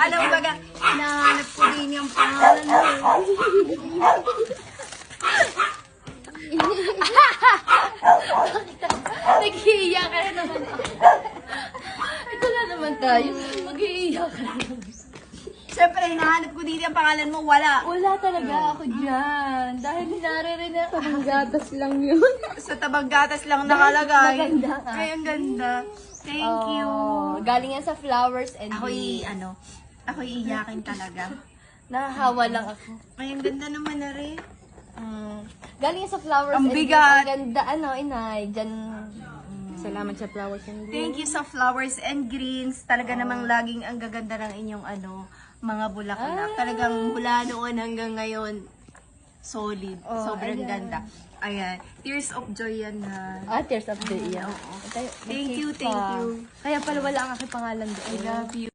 Alam mo ba, hinahanap ko din yung pangalan mo. Nag-iiyak ka na naman. Ito na naman tayo. Mag-iiyak ka na naman. Siyempre, hinahanap ko din yung pangalan mo. Wala. Wala talaga ako dyan. Dahil naririnig na. Ang gatas lang yun. Sa tabang gatas lang nakalagay. Maganda nga. Ay, ang ganda. Thank you. Galing yan sa Flowers and Ako'y, Bees. ako'y iyakin talaga. Nahahawa lang ako. Ay, ang ganda naman na rin. Galing yan sa Flowers Ang and bigat. Bees. Ang ganda, inay. Dyan. Salamat sa flowers and Thank you sa Flowers and Greens. Talaga namang laging ang gaganda ng inyong mga bulaklak. Talagang mula noon hanggang ngayon, solid. Sobrang ayan. ganda. Ayan. Tears of joy yan na. Tears of the Year. Thank you, thank you. Kaya pala wala ang aking pangalan doon. I love you.